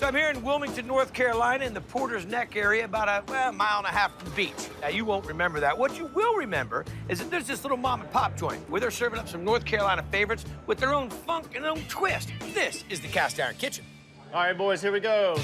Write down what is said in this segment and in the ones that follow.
So I'm here in Wilmington, North Carolina, in the Porter's Neck area, about a mile and a half from the beach. Now, you won't remember that. What you will remember is that there's this little mom and pop joint where they're serving up some North Carolina favorites with their own funk and their own twist. This is the Cast Iron Kitchen. All right, boys, here we go.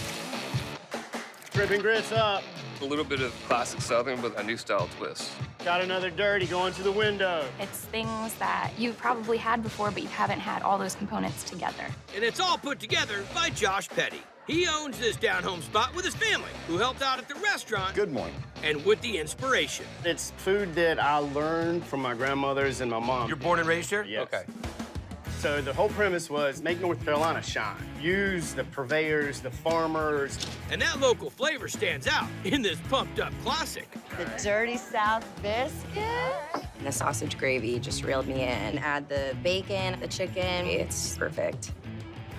Dripping grits up. A little bit of classic Southern, but a new style twist. Got another dirty going to the window. It's things that you've probably had before, but you haven't had all those components together. And it's all put together by Josh Petty. He owns this down-home spot with his family, who helped out at the restaurant. Good morning. And with the inspiration. It's food that I learned from my grandmothers and my mom. You're born and raised here? Yes. Okay. So the whole premise was make North Carolina shine. Use the purveyors, the farmers. And that local flavor stands out in this pumped-up classic. The Dirty South Biscuit. The sausage gravy just reeled me in. Add the bacon, the chicken, it's perfect.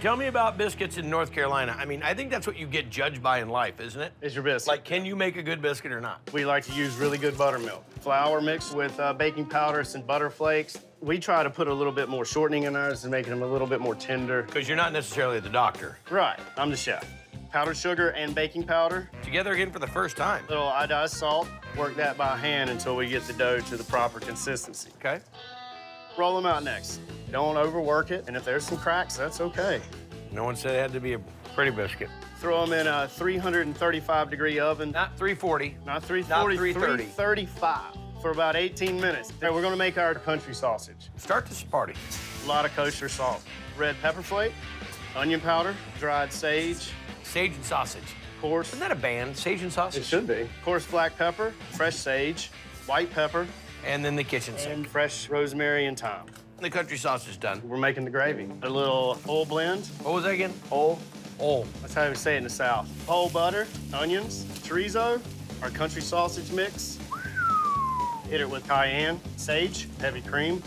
Tell me about biscuits in North Carolina. I mean, I think that's what you get judged by in life, isn't it? Is your biscuit. Like, can you make a good biscuit or not? We like to use really good buttermilk. Flour mixed with baking powder, some butter flakes. We try to put a little bit more shortening in ours to make them a little bit more tender. Because you're not necessarily the doctor. Right, I'm the chef. Powdered sugar and baking powder. Together again for the first time. Little iodized salt. Work that by hand until we get the dough to the proper consistency. Okay. Roll them out next. Don't overwork it, and if there's some cracks, that's okay. No one said it had to be a pretty biscuit. Throw them in a 335-degree oven. Not 340. Not 340, Not 330. 335 for about 18 minutes. Now, we're gonna make our country sausage. Start this party. A lot of kosher salt. Red pepper flake, onion powder, dried sage, Sage and sausage. coarse. Isn't that a band, Sage and sausage? It should be. Coarse black pepper, fresh sage, white pepper, And then the kitchen sink. and fresh rosemary and thyme. The country sausage is done. We're making the gravy. A little whole blend. What was that again? Whole. Oh. That's how we say it in the South. Whole butter, onions, chorizo, our country sausage mix. Hit it with cayenne, sage, heavy cream.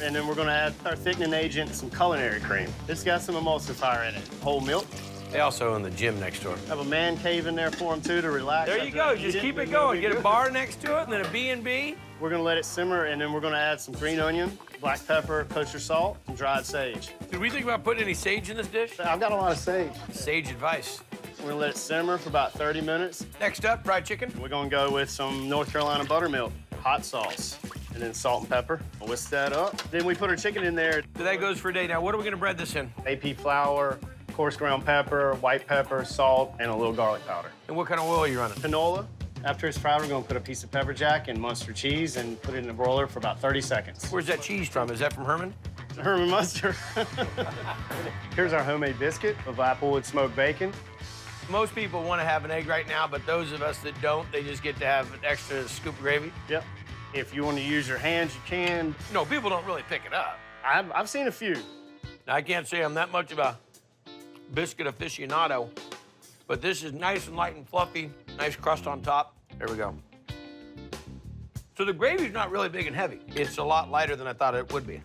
And then we're gonna add our thickening agent, some culinary cream. It's got some emulsifier in it. Whole milk. They also own the gym next door. Have a man cave in there for them too to relax. There you after go. they Just eat keep it and going. it'll Get be a good. bar next to it, and then a B&B. We're gonna let it simmer, and then we're gonna add some green onion, black pepper, kosher salt, and dried sage. Did we think about putting any sage in this dish? I've got a lot of sage. Sage advice. We're gonna let it simmer for about 30 minutes. Next up, fried chicken. We're gonna go with some North Carolina buttermilk, hot sauce, and then salt and pepper. Whisk that up. Then we put our chicken in there. So that goes for a day. Now, what are we gonna bread this in? AP flour, coarse ground pepper, white pepper, salt, and a little garlic powder. And what kind of oil are you running? Canola. After it's fried, we're gonna put a piece of pepper jack and Munster cheese and put it in the broiler for about 30 seconds. Where's that cheese from? Is that from Herman? Herman Mustard. Here's our homemade biscuit of applewood smoked bacon. Most people want to have an egg right now, but those of us that don't, they just get to have an extra scoop of gravy. Yep. If you want to use your hands, you can. No, people don't really pick it up. I've seen a few. Now, I can't say I'm that much of a biscuit aficionado, but this is nice and light and fluffy, nice crust on top. There we go. So the gravy's not really big and heavy. It's a lot lighter than I thought it would be.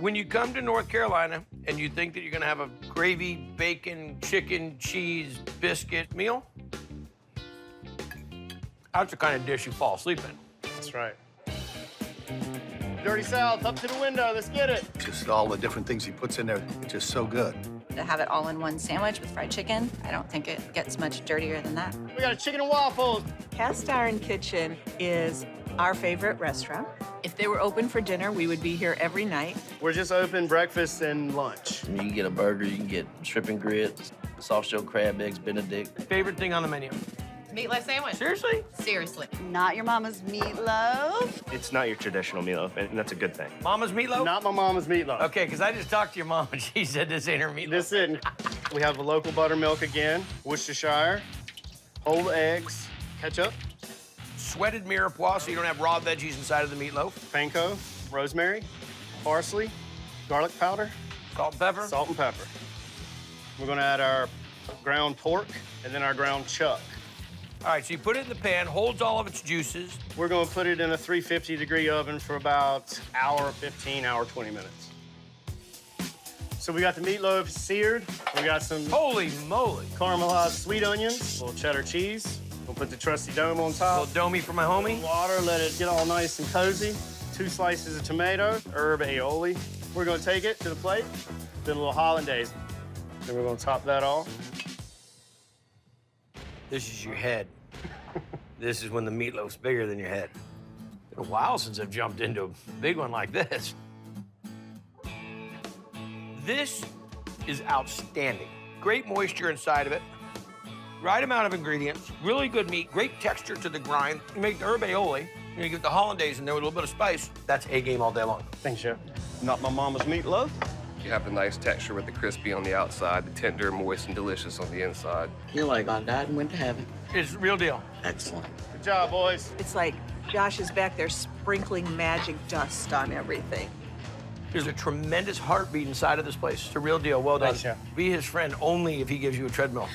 When you come to North Carolina and you think that you're gonna have a gravy, bacon, chicken, cheese, biscuit meal, that's the kind of dish you fall asleep in. That's right. Dirty South, up to the window. Let's get it. Just all the different things he puts in there, it's just so good. To have it all in one sandwich with fried chicken, I don't think it gets much dirtier than that. We got a chicken and waffles. Cast Iron Kitchen is our favorite restaurant. If they were open for dinner, we would be here every night. We're just open breakfast and lunch. You can get a burger, you can get shrimp and grits, soft shell crab eggs Benedict. Favorite thing on the menu? Meatloaf sandwich. Seriously? Seriously. Not your mama's meatloaf. It's not your traditional meatloaf, and that's a good thing. Mama's meatloaf? Not my mama's meatloaf. Okay, because I just talked to your mom and she said this ain't her meatloaf. This isn't. We have the local buttermilk again, Worcestershire, whole eggs, ketchup, Sweated mirepoix so you don't have raw veggies inside of the meatloaf. panko, rosemary, parsley, garlic powder, Salt and pepper. salt and pepper. We're gonna add our ground pork and then our ground chuck. All right, so you put it in the pan, holds all of its juices. We're gonna put it in a 350-degree oven for about hour 15, hour 20 minutes. So we got the meatloaf seared. We got some Holy moly. caramelized sweet onions, a little cheddar cheese. We'll put the trusty dome on A top. little domey for my homie. Water, let it get all nice and cozy. 2 slices of tomato, herb aioli. We're gonna take it to the plate, then a little hollandaise. Then we're gonna top that off. This is your head. This is when the meatloaf's bigger than your head. It's been a while since I've jumped into a big one like this. This is outstanding. Great moisture inside of it. Right amount of ingredients, really good meat, great texture to the grind. You make the herb aioli, and you get the hollandaise in there with a little bit of spice. That's A game all day long. Thanks, Chef. Not my mama's meatloaf. You have the nice texture with the crispy on the outside, the tender, moist, and delicious on the inside. You're like I died and went to heaven. It's the real deal. Excellent. Good job, boys. It's like Josh is back there sprinkling magic dust on everything. There's a tremendous heartbeat inside of this place. It's a real deal. Well done. Thanks, Chef. Be his friend only if he gives you a treadmill.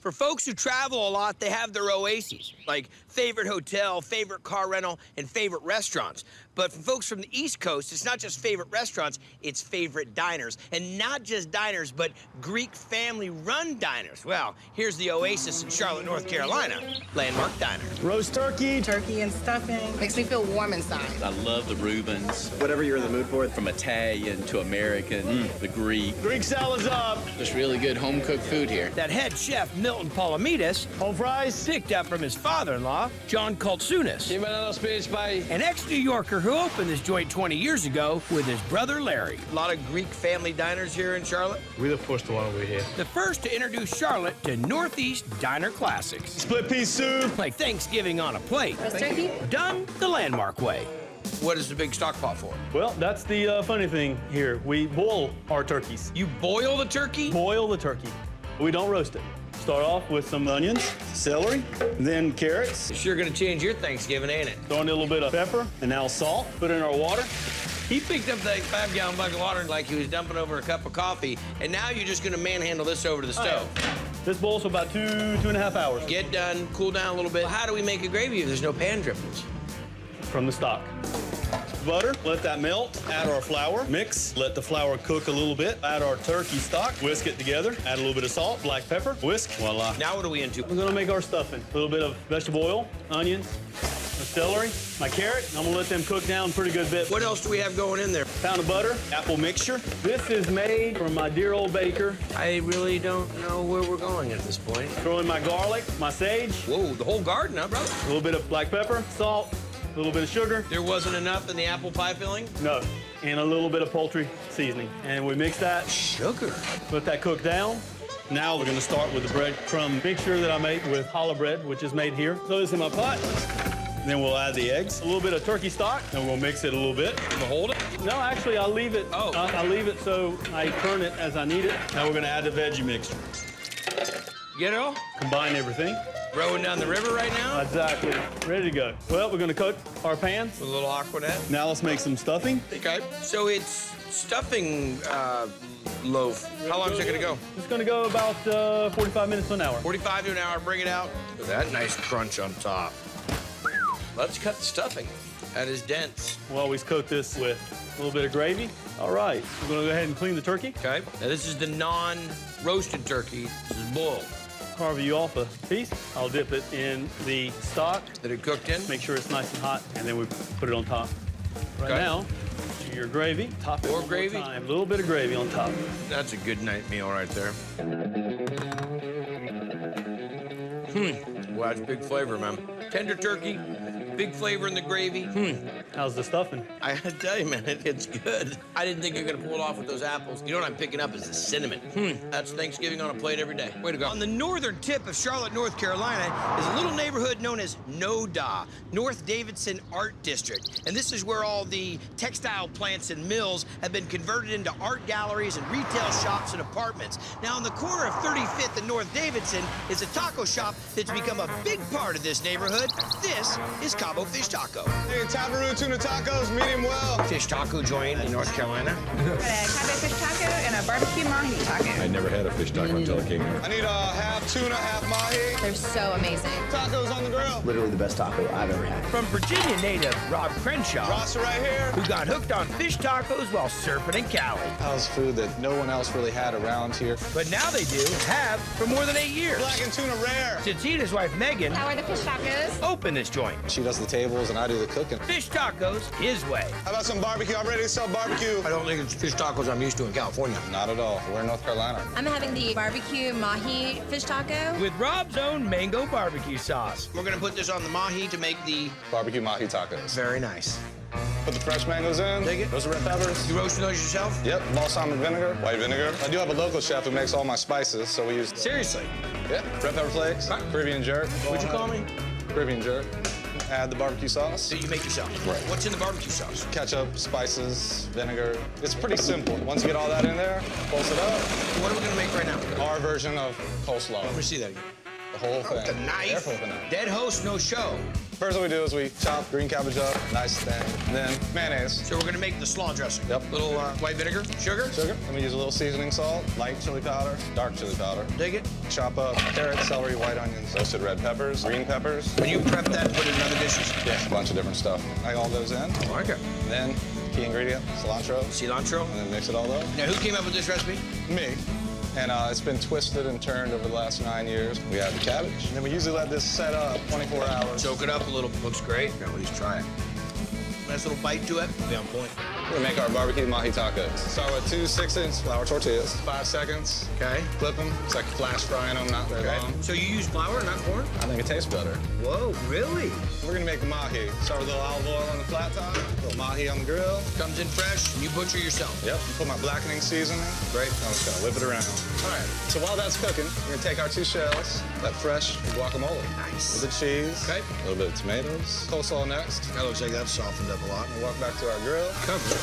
For folks who travel a lot, they have their oases, like favorite hotel, favorite car rental, and favorite restaurants. But for folks from the East Coast, it's not just favorite restaurants, it's favorite diners. And not just diners, but Greek family-run diners. Well, here's the Oasis in Charlotte, North Carolina, Landmark Diner. Roast turkey. Turkey and stuffing. Makes me feel warm inside. I love the Reubens. Whatever you're in the mood for. From Italian to American, the Greek. Greek salad's up. There's really good home-cooked food here. That head chef, Milton Palamides, Home fries. picked up from his father-in-law, John Kultsunis, an ex-New Yorker who opened this joint 20 years ago with his brother Larry. A lot of Greek family diners here in Charlotte. We're the first one over here. The first to introduce Charlotte to Northeast Diner Classics. Split pea soup. Like Thanksgiving on a plate. Roast turkey? Done the Landmark way. What is the big stock pot for? Well, that's the funny thing here. We boil our turkeys. You boil the turkey? Boil the turkey. We don't roast it. Start off with some onions, celery, then carrots. It's sure gonna change your Thanksgiving, ain't it? Throw in a little bit of pepper, and now salt. Put in our water. He picked up that 5-gallon bucket of water like he was dumping over a cup of coffee, and now you're just gonna manhandle this over to the stove. This boils for about 2.5 hours. Get done, cool down a little bit. How do we make a gravy if there's no pan drippings? From the stock. Butter, let that melt. Add our flour, mix, let the flour cook a little bit. Add our turkey stock, whisk it together. Add a little bit of salt, black pepper, whisk, voila. Now what are we into? We're gonna make our stuffing. A little bit of vegetable oil, onions, my celery, my carrot. I'm gonna let them cook down a pretty good bit. What else do we have going in there? Pound of butter, apple mixture. This is made from my dear old baker. I really don't know where we're going at this point. Throw in my garlic, my sage. Whoa, the whole garden, huh, brother? A little bit of black pepper, salt, a little bit of sugar. There wasn't enough in the apple pie filling? No, and a little bit of poultry seasoning. And we mix that. Sugar. Let that cook down. Now we're gonna start with the breadcrumb mixture that I make with challah bread, which is made here. Throw this in my pot. Then we'll add the eggs, a little bit of turkey stock, and we'll mix it a little bit. We'll hold it? No, actually, I'll leave it. Oh. I'll leave it so I turn it as I need it. Now we're gonna add the veggie mixture. Get it all? Combine everything. Rowing down the river right now? Exactly. Ready to go. Well, we're gonna cook our pans. With a little Aquanet. Now let's make some stuffing. Okay. So it's stuffing loaf. How long is it gonna go? It's gonna go about 45 minutes to an hour. 45 to an hour, bring it out. Look at that nice crunch on top. Let's cut the stuffing. That is dense. We'll always coat this with a little bit of gravy. All right, we're gonna go ahead and clean the turkey. Okay. Now this is the non-roasted turkey. This is boiled. Carve you off a piece. I'll dip it in the stock. That it cooked in? Make sure it's nice and hot, and then we put it on top. Right Okay. now, your gravy. Top it More one gravy? time. A little bit of gravy on top. That's a good night meal right there. Wow, that's big flavor, man. Tender turkey, big flavor in the gravy. How's the stuffing? I gotta tell you, man, it's good. I didn't think you were gonna pull it off with those apples. You know what I'm picking up is the cinnamon. That's Thanksgiving on a plate every day. Way to go. On the northern tip of Charlotte, North Carolina, is a little neighborhood known as NODA, North Davidson Art District. And this is where all the textile plants and mills have been converted into art galleries and retail shops and apartments. Now, on the corner of 35th and North Davidson is a taco shop that's become a big part of this neighborhood. This is Cabo Fish Taco. Hey, Tabaroo tuna tacos, medium well. Fish taco joint in North Carolina. Got a Cabo fish taco and a barbecue Mahi taco. I never had a fish taco until I came here. I need a half tuna, half mahi. They're so amazing. Tacos on the grill. Literally the best taco I've ever had. From Virginia native Rob Crenshaw, Roster right here. who got hooked on fish tacos while surfing in Cali. How's food that no one else really had around here? But now they do have for more than 8 years. Black and tuna rare. Since he and his wife Megan How are the fish tacos? opened this joint. She doesn't does the tables and I do the cooking. Fish tacos his way. How about some barbecue? I'm ready to sell barbecue. I don't think it's fish tacos I'm used to in California. Not at all. We're in North Carolina. I'm having the barbecue Mahi fish taco. With Rob's own mango barbecue sauce. We're gonna put this on the Mahi to make the Barbecue Mahi tacos. very nice. Put the fresh mangoes in. Dig it. Those are red peppers. You roasting those yourself? Yep, balsamic vinegar, white vinegar. I do have a local chef who makes all my spices, so we use... Seriously? Yeah, red pepper flakes, Caribbean jerk. What'd you call me? Caribbean jerk. Add the barbecue sauce. That you make yourself? Right. What's in the barbecue sauce? Ketchup, spices, vinegar. It's pretty simple. Once you get all that in there, pulse it up. What are we gonna make right now? Our version of coleslaw. Let me see that again. The whole thing. The knife. Careful with the knife. Dead host, no show. First what we do is we chop green cabbage up, nice thin, and then mayonnaise. So we're gonna make the slaw dressing. Yep. Little white vinegar, sugar. Sugar. Then we use a little seasoning salt, light chili powder, dark chili powder. Dig it. Chop up carrots, celery, white onions, roasted red peppers, green peppers. When you prep that, put it in other dishes. Yeah, a bunch of different stuff. Add all those in. I like it. Then key ingredient, cilantro. Cilantro. And then mix it all up. Now, who came up with this recipe? Me. And it's been twisted and turned over the last 9 years. We add the cabbage. And then we usually let this set up 24 hours. Soak it up a little. Looks great. Now, at least try it. Nice little bite to it. Be on point. We make our barbecue Mahi tacos. Start with 2 6-inch flour tortillas. 5 seconds. Okay. Flip them. It's like flash frying them, not very long. So you use flour, not corn? I think it tastes better. Whoa, really? We're gonna make the Mahi. Start with a little olive oil on the flat top, a little Mahi on the grill. Comes in fresh, and you butcher yourself. Yep. Put my blackening seasoning. Great. I'm just gonna whip it around. All right. So while that's cooking, we're gonna take our 2 shells, that fresh guacamole. Nice. A little bit of cheese. Okay. A little bit of tomatoes. Coleslaw next. That looks like that's softened up a lot. We'll walk back to our grill. Cover.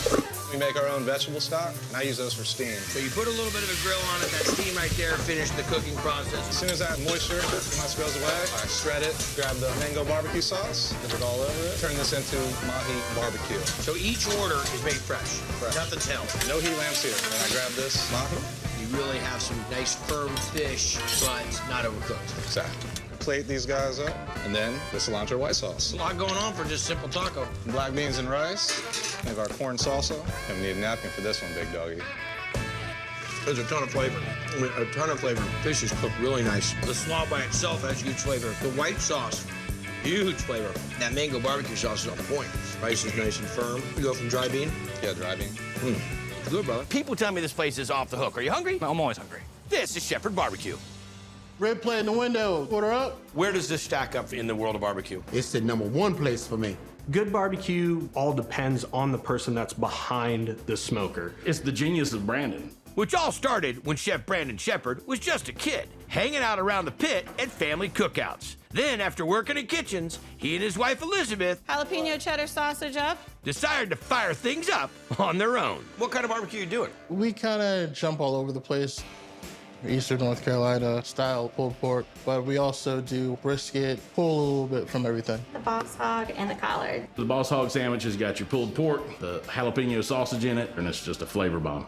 We make our own vegetable stock, and I use those for steam. So you put a little bit of a grill on it, that steam right there, finish the cooking process. As soon as that moisture pretty much goes away, I shred it, grab the mango barbecue sauce, dip it all over it, turn this into Mahi barbecue. So each order is made fresh. Nothing's held. No heat lamps here. And I grab this Mahi. You really have some nice firm fish, but not overcooked. Exactly. Plate these guys up, and then the cilantro white sauce. A lot going on for just simple taco. Black beans and rice. Make our corn salsa. And we need a napkin for this one, big doggy. There's a ton of flavor. I mean, a ton of flavor. Fish is cooked really nice. The slaw by itself has huge flavor. The white sauce, huge flavor. That mango barbecue sauce is on point. Rice is nice and firm. You go from dry bean? Yeah, dry bean. Good, brother. People tell me this place is off the hook. Are you hungry? I'm always hungry. This is Shepherd Barbecue. Red plate in the window. Order up. Where does this stack up in the world of barbecue? It's the #1 place for me. Good barbecue all depends on the person that's behind the smoker. It's the genius of Brandon. Which all started when Chef Brandon Shepherd was just a kid, hanging out around the pit at family cookouts. Then, after working in kitchens, he and his wife Elizabeth Jalapeno cheddar sausage up. decided to fire things up on their own. What kind of barbecue are you doing? We kind of jump all over the place. Eastern North Carolina style pulled pork, but we also do brisket, pull a little bit from everything. The boss hog and the collard. The Boss Hog sandwich has got your pulled pork, the jalapeno sausage in it, and it's just a flavor bomb.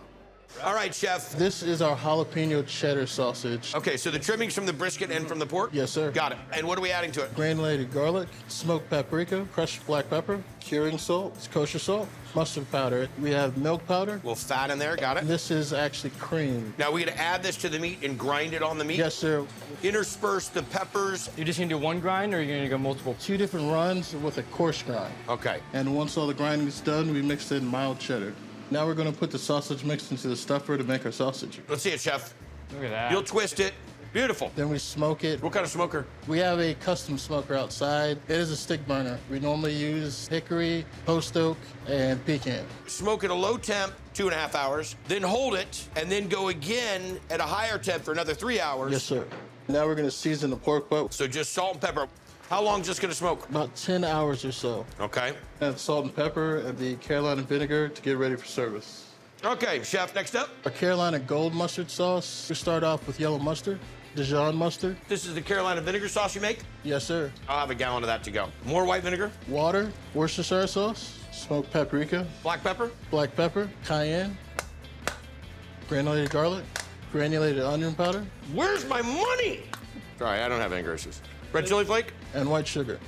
All right, Chef. This is our jalapeno cheddar sausage. Okay, so the trimmings from the brisket and from the pork? Yes, sir. Got it. And what are we adding to it? Granulated garlic, smoked paprika, crushed black pepper, curing salt, kosher salt, mustard powder. We have milk powder. A little fat in there, got it. This is actually cream. Now, we're gonna add this to the meat and grind it on the meat? Yes, sir. Intersperse the peppers. You just gonna do one grind, or you're gonna go multiple? 2 different runs with a coarse grind. Okay. And once all the grinding is done, we mix in mild cheddar. Now we're gonna put the sausage mix into the stuffer to make our sausage. Let's see it, Chef. Look at that. You'll twist it. Beautiful. Then we smoke it. What kind of smoker? We have a custom smoker outside. It is a stick burner. We normally use hickory, post oak, and pecan. Smoke at a low temp, 2.5 hours, then hold it, and then go again at a higher temp for another 3 hours. Yes, sir. Now we're gonna season the pork butt. So just salt and pepper. How long is this gonna smoke? About 10 hours or so. Okay. And salt and pepper and the Carolina vinegar to get ready for service. Okay, Chef, next up. Our Carolina gold mustard sauce. We start off with yellow mustard, Dijon mustard. This is the Carolina vinegar sauce you make? Yes, sir. I'll have a gallon of that to go. More white vinegar? Water, Worcestershire sauce, smoked paprika, Black pepper? black pepper, cayenne, granulated garlic, granulated onion powder, Where's my money? Sorry, I don't have anger issues. Red chili flake? and white sugar.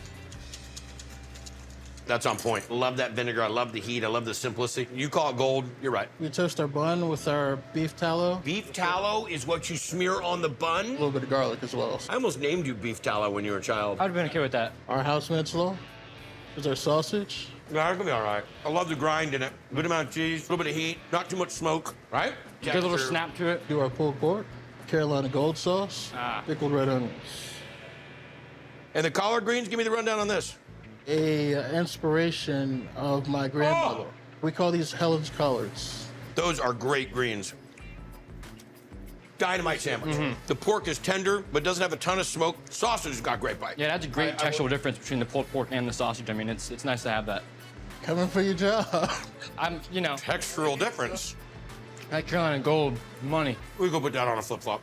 That's on point. Love that vinegar. I love the heat. I love the simplicity. You call it gold. You're right. We toast our bun with our beef tallow. Beef tallow is what you smear on the bun? A little bit of garlic as well. I almost named you beef tallow when you were a child. I'd have been okay with that. Our house made slaw. is our sausage. Yeah, it's gonna be all right. I love the grind in it. Good amount of cheese, a little bit of heat, not too much smoke, right? Get a little snap to it. Do our pulled pork, Carolina gold sauce, pickled red onions. And the collard greens, give me the rundown on this. Inspiration of my grandmother. We call these Helen's collards. Those are great greens. Dynamite sandwich. The pork is tender, but doesn't have a ton of smoke. Sausage has got great bite. Yeah, that's a great textural difference between the pulled pork and the sausage. I mean, it's nice to have that. Coming for your job. Textural difference. That Carolina gold, money. We go put that on a flip-flop.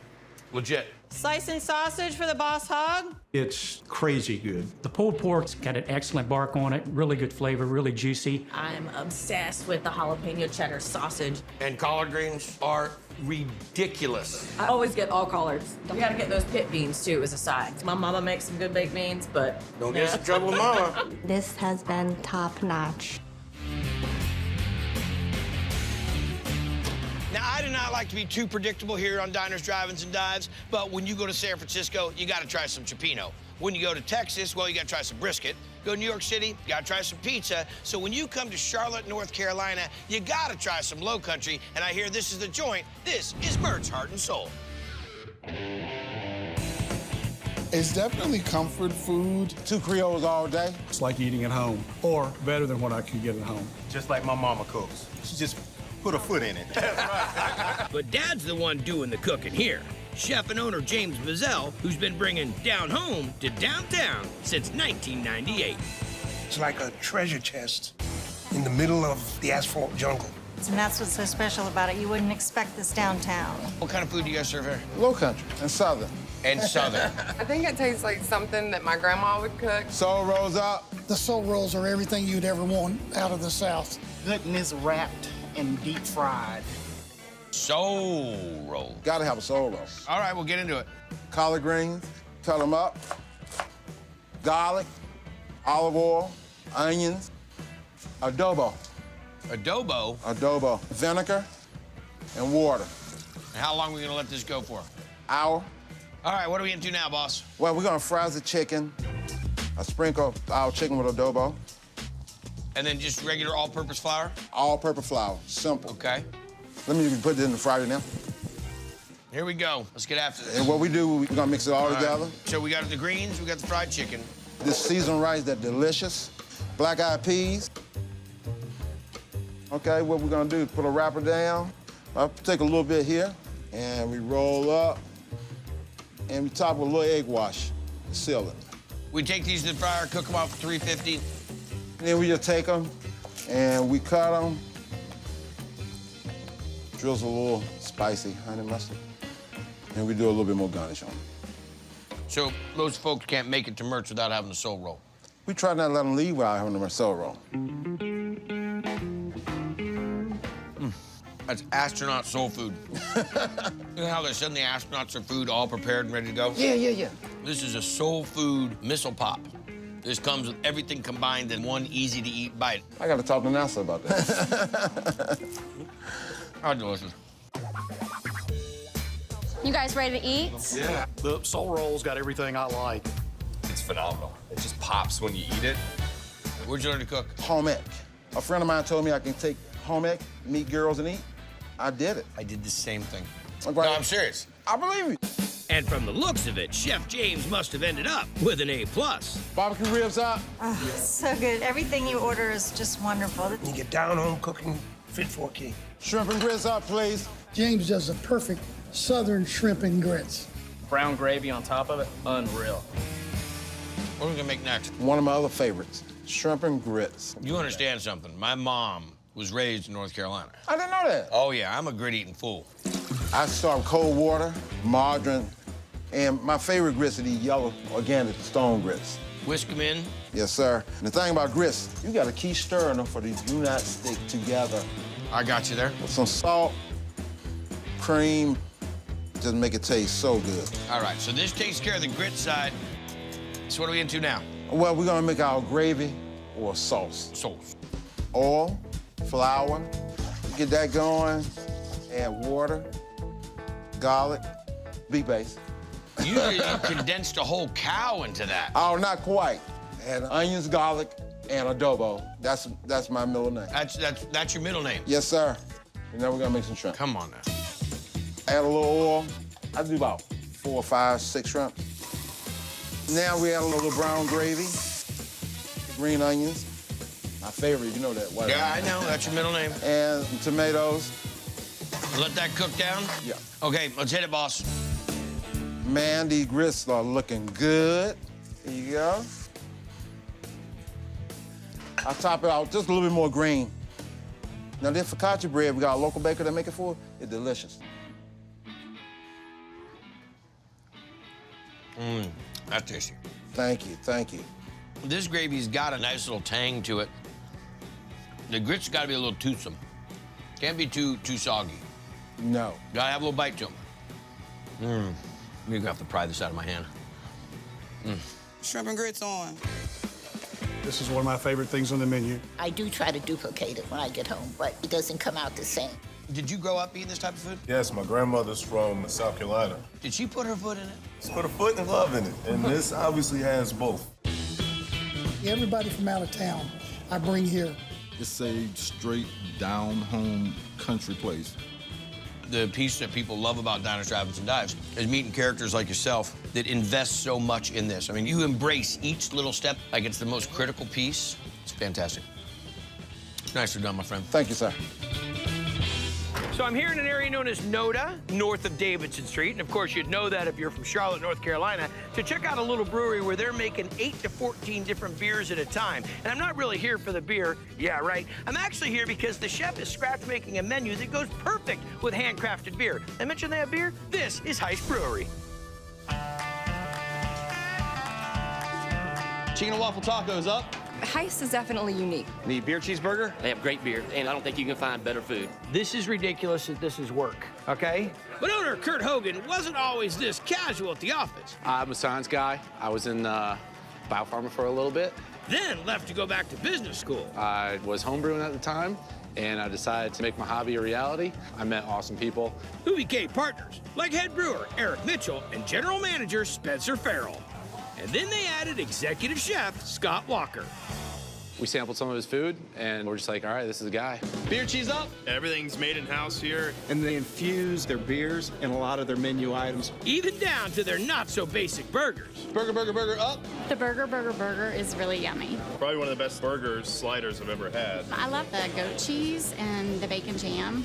Legit. Slicing sausage for the boss hog. It's crazy good. The pulled pork's got an excellent bark on it, really good flavor, really juicy. I'm obsessed with the jalapeno cheddar sausage. And collard greens are ridiculous. I always get all collards. You gotta get those pit beans too as a side. My mama makes some good baked beans, but... Don't get us in trouble with mama. This has been top-notch. Now, I do not like to be too predictable here on Diners, Drive-Ins, and Dives, but when you go to San Francisco, you gotta try some cioppino. When you go to Texas, well, you gotta try some brisket. Go to New York City, you gotta try some pizza. So when you come to Charlotte, North Carolina, you gotta try some Low Country, and I hear this is the joint. This is Bert's Heart and Soul. It's definitely comfort food. 2 Creoles all day. It's like eating at home, or better than what I can get at home. Just like my mama cooks. She just put a foot in it. But Dad's the one doing the cooking here. Chef and owner James Mazzell, who's been bringing down home to downtown since 1998. It's like a treasure chest in the middle of the asphalt jungle. And that's what's so special about it. You wouldn't expect this downtown. What kind of food do you guys serve here? Low country and southern. And southern. I think it tastes like something that my grandma would cook. Soul rolls up. The soul rolls are everything you'd ever want out of the South. Goodness wrapped and deep fried. Soul roll. Gotta have a soul roll. All right, we'll get into it. Collard greens, cut them up. Garlic, olive oil, onions, adobo. Adobo? Adobo. Vinegar and water. And how long are we gonna let this go for? Hour. All right, what are we into now, boss? Well, we're gonna fry the chicken. I sprinkle our chicken with adobo. And then just regular all-purpose flour? All-purpose flour, simple. Okay. Let me put it in the fryer now. Here we go. Let's get after this. And what we do, we're gonna mix it all together. Right. So we got the greens, we got the fried chicken. This seasoned rice, that's delicious. Black-eyed peas. Okay, what we're gonna do is put a wrapper down. I'll take a little bit here, and we roll up, and we top with a little egg wash to seal it. We take these to the fryer, cook them off at 350. And then we just take them, and we cut them. Drizzle a little spicy honey mustard. And we do a little bit more garnish on them. So those folks can't make it to Mertz without having the soul roll. We try not to let them leave without having their soul roll. That's astronaut soul food. You know how they send the astronauts their food all prepared and ready to go? Yeah. This is a soul food missile pop. This comes with everything combined in one easy-to-eat bite. I gotta talk to NASA about that. How delicious. You guys ready to eat? Yeah. The soul roll's got everything I like. It's phenomenal. It just pops when you eat it. Where'd you learn to cook? Home ec. A friend of mine told me I can take home ec, meet girls, and eat. I did it. I did the same thing. Right. No, I'm serious. I believe you. And from the looks of it, Chef James must have ended up with an A+. Barbecue ribs up. Oh, so good. Everything you order is just wonderful. You get down home cooking fit for a king. Shrimp and grits up, please. James does the perfect southern shrimp and grits. Brown gravy on top of it, unreal. What are we gonna make next? One of my other favorites, shrimp and grits. You understand something? My mom was raised in North Carolina. I didn't know that. Oh, yeah, I'm a grit-eating fool. I start with cold water, margarine, and my favorite grits are these yellow organic stone grits. Whisk them in. Yes, sir. And the thing about grits, you gotta keep stirring them for they do not stick together. I got you there. With some salt, cream, just make it taste so good. All right, so this takes care of the grit side. So what are we into now? Well, we're gonna make our gravy or sauce. Sauce. Oil, flour, get that going, add water, garlic, beef base. You condensed a whole cow into that. Oh, not quite. Add onions, garlic, and adobo. That's my middle name. That's your middle name? Yes, sir. And now we're gonna make some shrimp. Come on now. Add a little oil. I do about 4, 5, 6 shrimp. Now we add a little brown gravy, green onions. My favorite, you know that. White Yeah, onion. I know. That's your middle name. And some tomatoes. Let that cook down? Yeah. Okay, let's hit it, boss. Man, these grits are looking good. There you go. I'll top it out just a little bit more green. Now, this focaccia bread, we got a local baker that make it for. It's delicious. That's tasty. Thank you, thank you. This gravy's got a nice little tang to it. The grits got to be a little toothsome. Can't be too soggy. No. Gotta have a little bite to them. You're gonna have to pry this out of my hand. Shrimp and grits on. This is one of my favorite things on the menu. I do try to duplicate it when I get home, but it doesn't come out the same. Did you grow up eating this type of food? Yes, my grandmother's from South Carolina. Did she put her foot in it? She put her foot and love in it, and this obviously has both. Everybody from out of town, I bring here. It's a straight down home country place. The piece that people love about Diners, Drive-Ins, and Dives is meeting characters like yourself that invest so much in this. I mean, you embrace each little step like it's the most critical piece. It's fantastic. Nicely done, my friend. Thank you, sir. So I'm here in an area known as Noda, north of Davidson Street. And of course, you'd know that if you're from Charlotte, North Carolina, to check out a little brewery where they're making 8 to 14 different beers at a time. And I'm not really here for the beer. Yeah, right. I'm actually here because the chef is scratch making a menu that goes perfect with handcrafted beer. I mentioned they have beer? This is Heist Brewery. Chicken and waffle tacos up. Heist is definitely unique. The beer cheeseburger. They have great beer, and I don't think you can find better food. This is ridiculous that this is work, okay? But owner Kurt Hogan wasn't always this casual at the office. I'm a science guy. I was in biopharma for a little bit. Then left to go back to business school. I was homebrewing at the time, and I decided to make my hobby a reality. I met awesome people. Who became partners, like head brewer Eric Mitchell and general manager Spencer Farrell. And then they added executive chef Scott Walker. We sampled some of his food, and we're just like, all right, this is a guy. Beer cheese up. Everything's made in-house here. And they infuse their beers in a lot of their menu items. Even down to their not-so-basic burgers. Burger up. The burger is really yummy. Probably one of the best burgers, sliders I've ever had. I love the goat cheese and the bacon jam.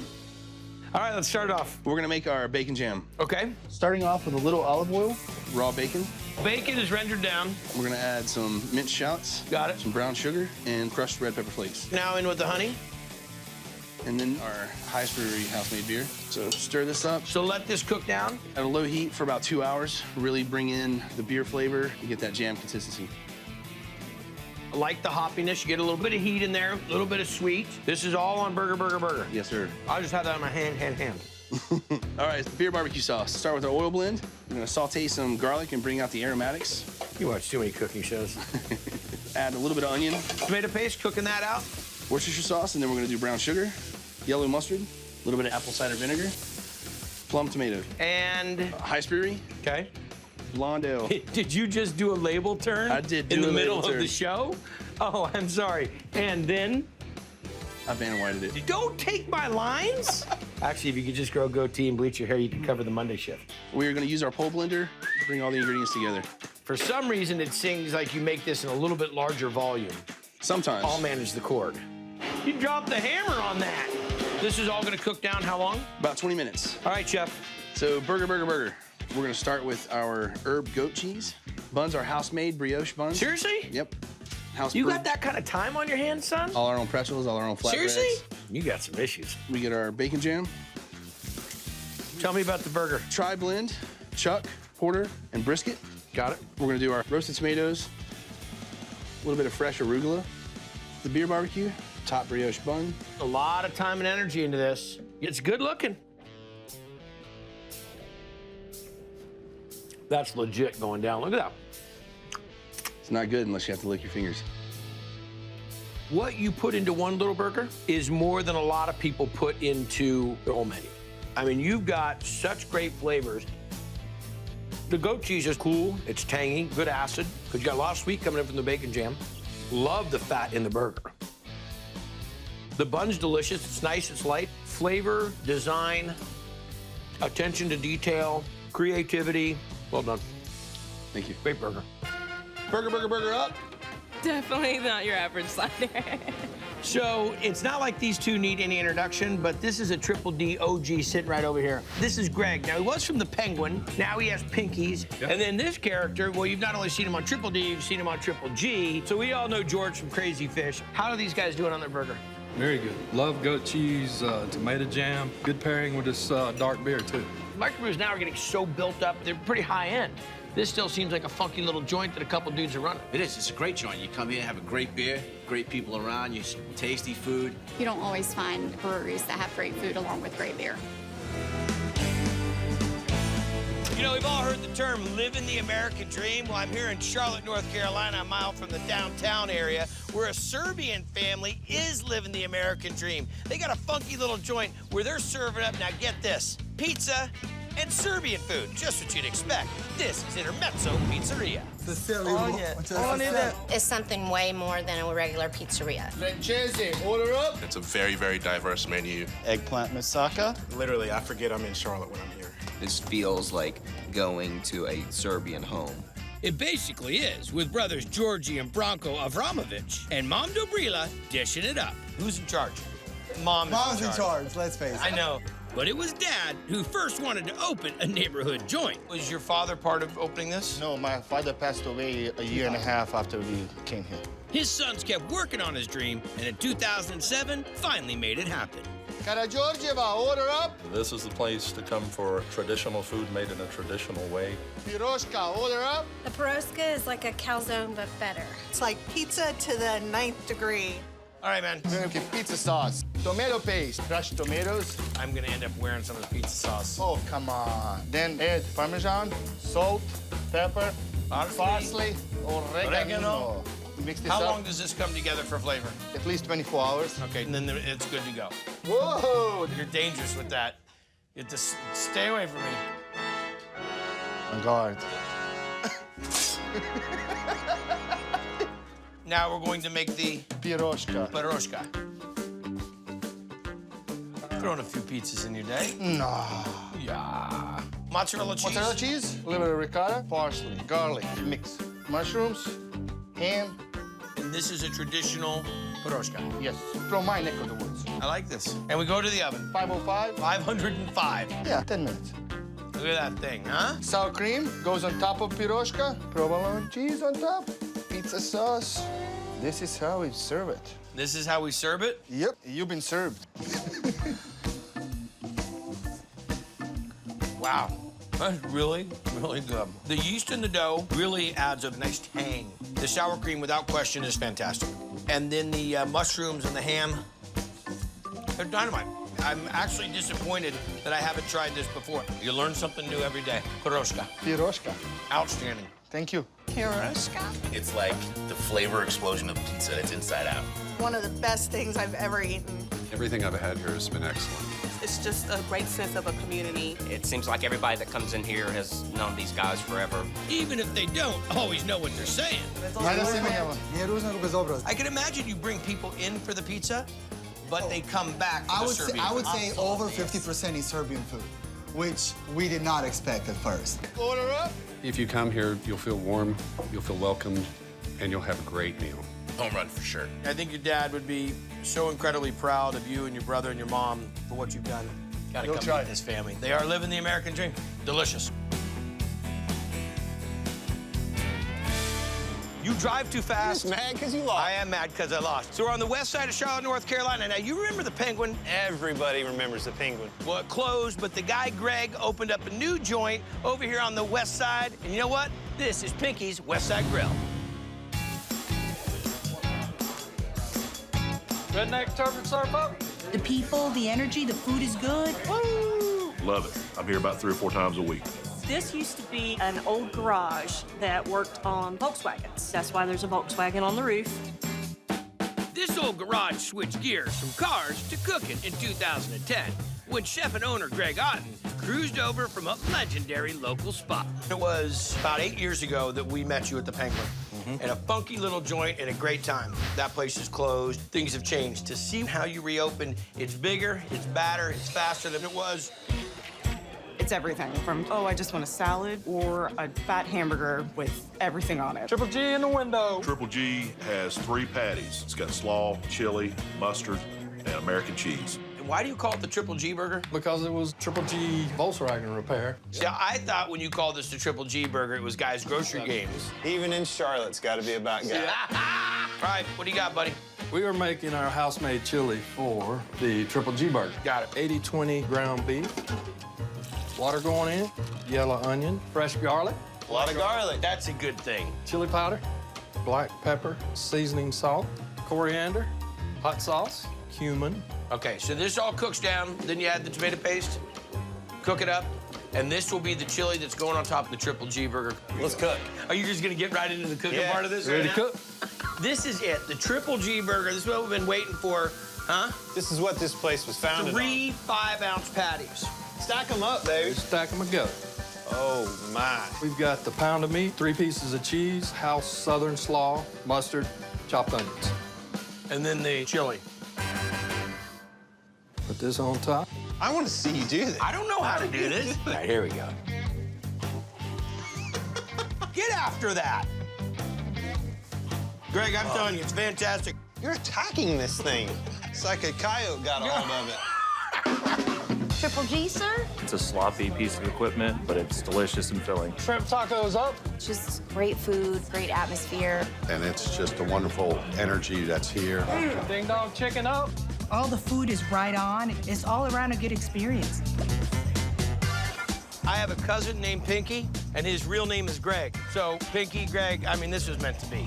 All right, let's start off. We're gonna make our bacon jam. Okay. Starting off with a little olive oil, raw bacon. Bacon is rendered down. We're gonna add some minced shallots. Got it. Some brown sugar and crushed red pepper flakes. Now in with the honey. And then our Heist Brewery house-made beer. So stir this up. So let this cook down. At a low heat for about 2 hours. Really bring in the beer flavor and get that jam consistency. I like the hoppiness. You get a little bit of heat in there, a little bit of sweet. This is all on burger. Yes, sir. I'll just have that in my hand. All right, beer barbecue sauce. Start with our oil blend. We're gonna saute some garlic and bring out the aromatics. You watch too many cooking shows. Add a little bit of onion. Tomato paste, cooking that out. Worcestershire sauce, and then we're gonna do brown sugar, yellow mustard, a little bit of apple cider vinegar, plum tomato. And? Heist Brewery. Okay. Blonde ale. Did you just do a label turn? I did do in the a middle label of turn. the show? Oh, I'm sorry. And then? I Vanna Whited it. Don't take my lines. Actually, if you could just grow a goatee and bleach your hair, you could cover the Monday shift. We're gonna use our pole blender to bring all the ingredients together. For some reason, it seems like you make this in a little bit larger volume. Sometimes. I'll manage the cord. You dropped the hammer on that. This is all gonna cook down how long? About 20 minutes. All right, chef. So burger. We're gonna start with our herb goat cheese. Buns are house-made brioche buns. Seriously? Yep. House You brewed. got that kind of time on your hands, son? All our own pretzels, all our own flatbreads. Seriously? You got some issues. We get our bacon jam. Tell me about the burger. Tri-blend, chuck, porter, and brisket. Got it. We're gonna do our roasted tomatoes, a little bit of fresh arugula, the beer barbecue, top brioche bun. A lot of time and energy into this. It's good looking. That's legit going down. Look at that. It's not good unless you have to lick your fingers. What you put into one little burger is more than a lot of people put into their whole menu. I mean, you've got such great flavors. The goat cheese is cool, it's tangy, good acid, because you got a lot of sweet coming in from the bacon jam. Love the fat in the burger. The bun's delicious. It's nice, it's light. Flavor, design, attention to detail, creativity. Well done. Thank you. Great burger. Burger, burger, burger up. Definitely not your average slider. So it's not like these two need any introduction, but this is a Triple D OG sitting right over here. This is Greg. Now, he was from the Penguin. Now he has Pinkies. Yep. And then this character, well, you've not only seen him on Triple D, you've seen him on Triple G. So we all know George from Crazy Fish. How are these guys doing on their burger? Very good. Love goat cheese, tomato jam. Good pairing with this dark beer, too. Microbrews now are getting so built up, they're pretty high end. This still seems like a funky little joint that a couple dudes are running. It is. It's a great joint. You come here, have a great beer, great people around you, some tasty food. You don't always find breweries that have great food along with great beer. You know, we've all heard the term living the American dream. Well, I'm here in Charlotte, North Carolina, a mile from the downtown area, where a Serbian family is living the American dream. They got a funky little joint where they're serving up, now get this, pizza and Serbian food, just what you'd expect. This is Intermezzo Pizzeria. It's something way more than a regular pizzeria. Francese, order up. It's a very, very diverse menu. Eggplant moussaka. Literally, I forget I'm in Charlotte when I'm here. This feels like going to a Serbian home. It basically is, with brothers Georgi and Branko Avramovic and Mom Dobrila dishing it up. Who's in charge? Mom's in charge, let's face it. I know. But it was Dad who first wanted to open a neighborhood joint. Was your father part of opening this? No, my father passed away a year and a half after we came here. His sons kept working on his dream, and in 2007, finally made it happen. Karageorgieva, order up. This is the place to come for traditional food made in a traditional way. Piroshka, order up. The pierogi is like a calzone, but better. It's like pizza to the 9th degree. All right, man. We're gonna get pizza sauce, tomato paste, crushed tomatoes. I'm gonna end up wearing some of the pizza sauce. Oh, come on. Then add Parmesan, salt, pepper, parsley, oregano. Mix this How up. long does this come together for flavor? At least 24 hours. Okay, and then it's good to go. Whoa! You're dangerous with that. You have to stay away from me. On guard. Now we're going to make the Piroshka. Piroshka. Throwing a few pizzas in your day. No. Yeah. Mozzarella cheese. Mozzarella cheese, a little bit of ricotta, parsley, garlic, mix. Mushrooms, ham. And this is a traditional piroshka. Yes, from my neck of the woods. I like this. And we go to the oven. 505. 505. Yeah, 10 minutes. Look at that thing, huh? Sour cream goes on top of piroshka. Provolone cheese on top. Pizza sauce. This is how we serve it. This is how we serve it? Yep, you've been served. Wow. That's really, really good. The yeast in the dough really adds a nice tang. The sour cream, without question, is fantastic. And then the mushrooms and the ham, they're dynamite. I'm actually disappointed that I haven't tried this before. You learn something new every day. Piroshka. Piroshka. Outstanding. Thank you. Piroshka. It's like the flavor explosion of pizza that's inside out. One of the best things I've ever eaten. Everything I've had here has been excellent. It's just a great sense of a community. It seems like everybody that comes in here has known these guys forever. Even if they don't always know what they're saying. I can imagine you bring people in for the pizza, but they come back for the Serbian I would food. say over 50% is Serbian food, which we did not expect at first. Order up. If you come here, you'll feel warm, you'll feel welcomed, and you'll have a great meal. Home run for sure. I think your dad would be so incredibly proud of you and your brother and your mom for what you've done. Gotta You'll come try meet it. this family. They are living the American dream. Delicious. You drive too fast. You're just mad because you lost. I am mad because I lost. So we're on the west side of Charlotte, North Carolina. Now, you remember the Penguin? Everybody remembers the Penguin. Well, it closed, but the guy, Greg, opened up a new joint over here on the west side. And you know what? This is Pinky's West Side Grill. Redneck turf and surf up. The people, the energy, the food is good. Woo! Love it. I'm here about 3 or 4 times a week. This used to be an old garage that worked on Volkswagens. That's why there's a Volkswagen on the roof. This old garage switched gears from cars to cooking in 2010 when chef and owner Greg Otten cruised over from a legendary local spot. It was about 8 years ago that we met you at the Penguin. and a funky little joint and a great time. That place is closed. Things have changed. To see how you reopen, it's bigger, it's badder, it's faster than it was. It's everything from, oh, I just want a salad or a fat hamburger with everything on it. Triple G in the window. Triple G has 3 patties. It's got slaw, chili, mustard, and American cheese. Why do you call it the Triple G burger? Because it was Triple G Volkswagen repair. See, I thought when you called this the Triple G burger, it was Guy's Grocery Games. Even in Charlotte, it's got to be about Guy. All right, what do you got, buddy? We are making our house-made chili for the Triple G burger. Got it. 80-20 ground beef. Water going in, yellow onion, fresh garlic. A lot of garlic. That's a good thing. Chili powder, black pepper, seasoning salt, coriander, hot sauce, cumin. Okay, so this all cooks down, then you add the tomato paste, cook it up, and this will be the chili that's going on top of the Triple G burger. Let's cook. Are you just gonna get right into the cooking part of this? Ready to cook? This is it, the Triple G burger. This is what we've been waiting for, huh? This is what this place was founded on. 3 5-ounce patties. Stack them up, baby. Stack them and go. Oh, my. We've got the pound of meat, 3 pieces of cheese, house southern slaw, mustard, chopped onions. And then the chili. Put this on top. I want to see you do this. I don't know how to do this. All right, here we go. Get after that. Greg, I'm telling you, it's fantastic. You're attacking this thing. It's like a coyote got a hold of it. Triple G, sir? It's a sloppy piece of equipment, but it's delicious and filling. Shrimp tacos up. Just great food, great atmosphere. And it's just a wonderful energy that's here. Ding dong chicken up. All the food is right on. It's all around a good experience. I have a cousin named Pinky, and his real name is Greg. So, Pinky, Greg, I mean, this was meant to be.